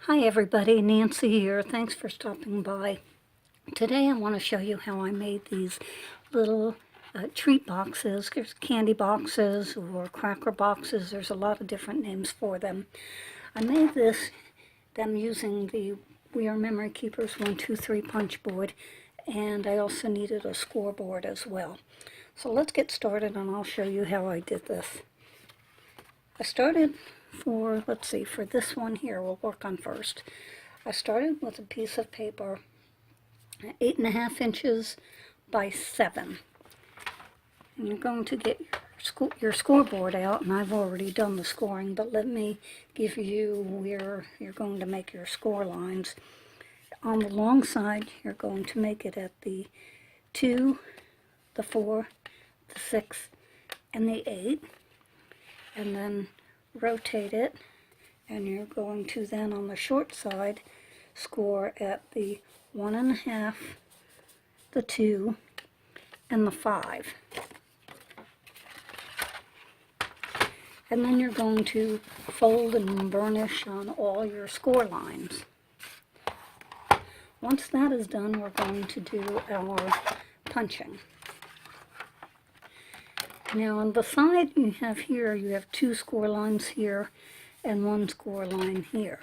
Hi everybody, Nancy here. Thanks for stopping by. Today I want to show you how I made these little treat boxes. There's candy boxes or cracker boxes. There's a lot of different names for them. I made them using the We Are Memory Keepers 1, 2, 3 punch board, and I also needed a scoreboard as well. So let's get started and I'll show you how I did this. I started for this one here, we'll work on first. I started with a piece of paper 8.5 inches by 7. And you're going to get your scoreboard out, and I've already done the scoring, but let me give you where you're going to make your score lines. On the long side, you're going to make it at the 2, the 4, the 6, and the 8, and then rotate it, and you're going to then on the short side score at the 1.5, the 2, and the 5. And then you're going to fold and burnish on all your score lines. Once that is done, we're going to do our punching. Now on the side you have 2 score lines here and 1 score line here.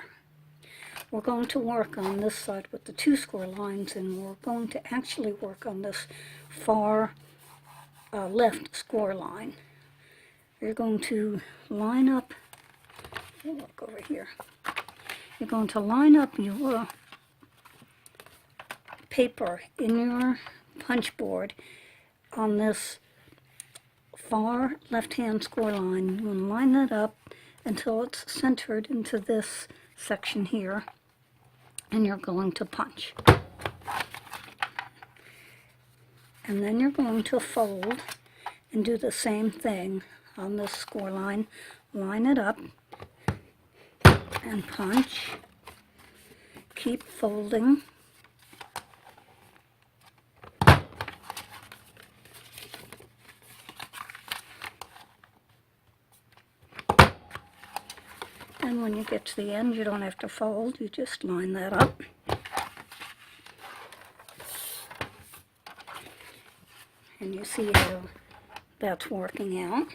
We're going to work on this side with the 2 score lines, and we're going to actually work on this far left score line. You're going to line up, look over here, you're going to line up your paper in your punch board on this far left-hand score line. You want to line that up until it's centered into this section here, and you're going to punch. And then you're going to fold and do the same thing on this score line. Line it up and punch. Keep folding. And when you get to the end, you don't have to fold, you just line that up. And you see how that's working out.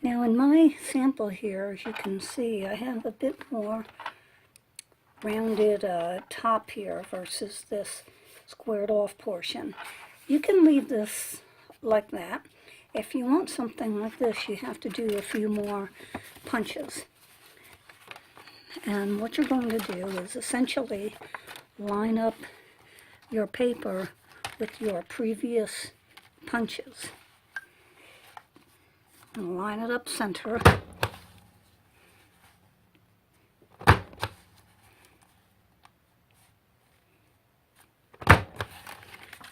Now in my sample here, as you can see, I have a bit more rounded top here versus this squared off portion. You can leave this like that. If you want something like this, you have to do a few more punches. And what you're going to do is essentially line up your paper with your previous punches. And line it up center.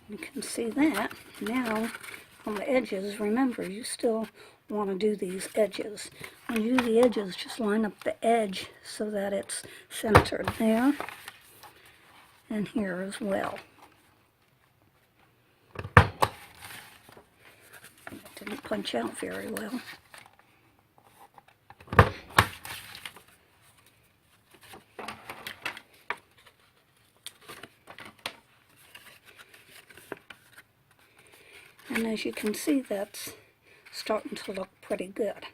You can see that. Now, on the edges, remember, you still want to do these edges. When you do the edges, just line up the edge so that it's centered there and here as well. It didn't punch out very well. And as you can see, that's starting to look pretty good.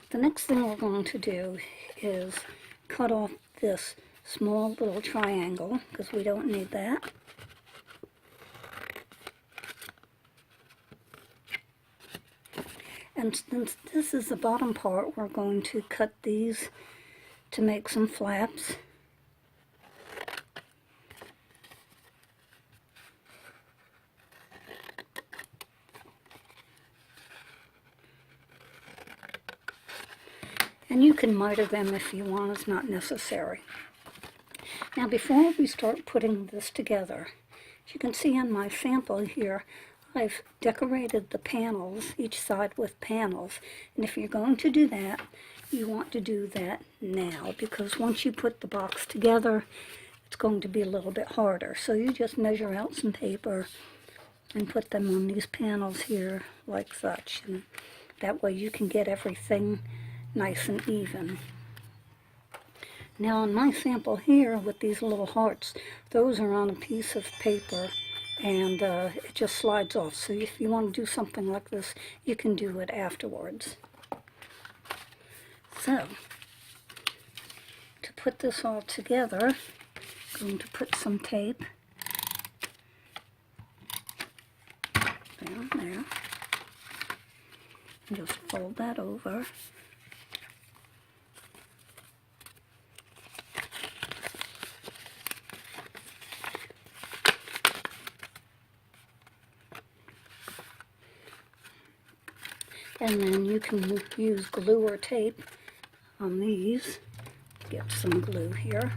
The next thing we're going to do is cut off this small little triangle, because we don't need that. And since this is the bottom part, we're going to cut these to make some flaps. And you can miter them if you want, it's not necessary. Now before we start putting this together, as you can see on my sample here, I've decorated the panels, each side with panels. And if you're going to do that, you want to do that now, because once you put the box together, it's going to be a little bit harder. So you just measure out some paper and put them on these panels here like such, and that way you can get everything nice and even. Now on my sample here with these little hearts, those are on a piece of paper, and it just slides off. So if you want to do something like this, you can do it afterwards. So, to put this all together, I'm going to put some tape down there, and just fold that over. And then you can use glue or tape on these. Get some glue here.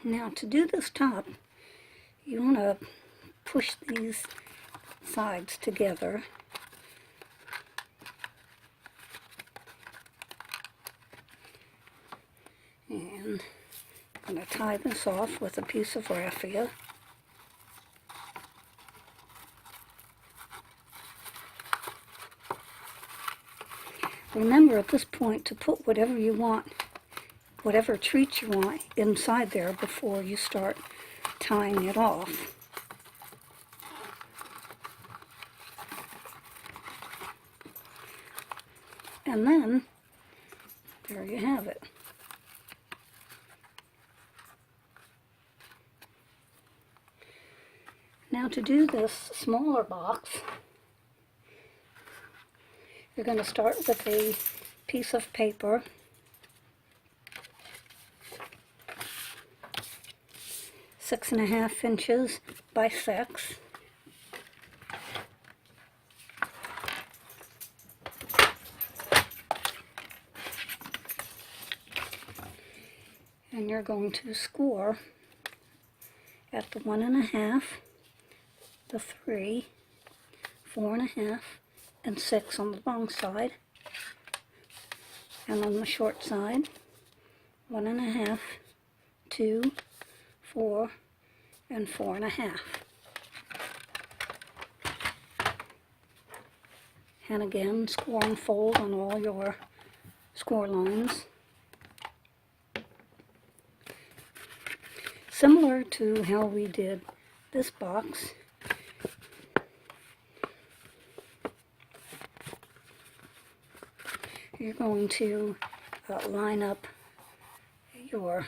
Now to do this top, you want to push these sides together. And I'm going to tie this off with a piece of raffia. Remember at this point to put whatever you want, whatever treat you want inside there before you start tying it off. And then, there you have it. Now to do this smaller box, you're going to start with a piece of paper. 6.5 inches by 6. And you're going to score at the 1.5, the 3, 4.5, and 6 on the long side. And on the short side, 1.5, 2, 4, and 4.5. And again, score and fold on all your score lines. Similar to how we did this box, you're going to line up your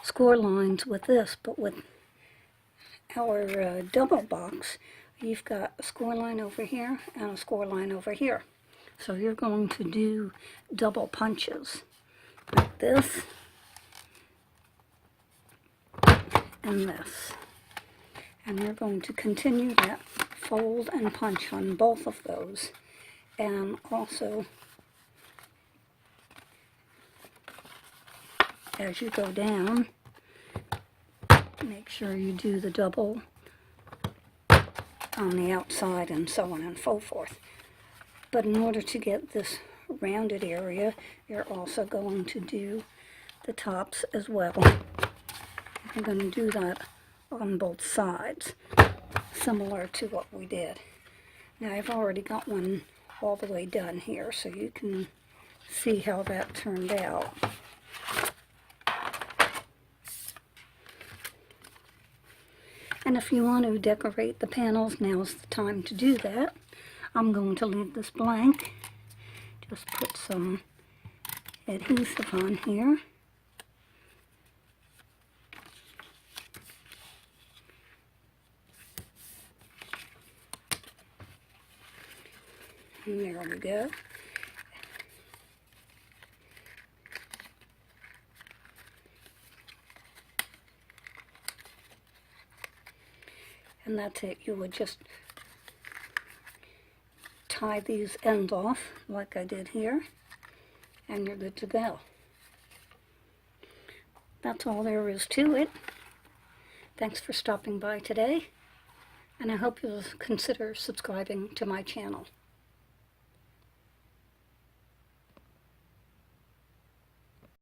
score lines with this, but with our double box, you've got a score line over here and a score line over here. So you're going to do double punches like this and this. And you're going to continue that fold and punch on both of those. And also, as you go down, make sure you do the double on the outside and so on and so forth. But in order to get this rounded area, you're also going to do the tops as well. You're going to do that on both sides, similar to what we did. Now I've already got one all the way done here, so you can see how that turned out. And if you want to decorate the panels, now's the time to do that. I'm going to leave this blank. Just put some adhesive on here. And there we go. And that's it. You would just tie these ends off like I did here, and you're good to go. That's all there is to it. Thanks for stopping by today, and I hope you'll consider subscribing to my channel.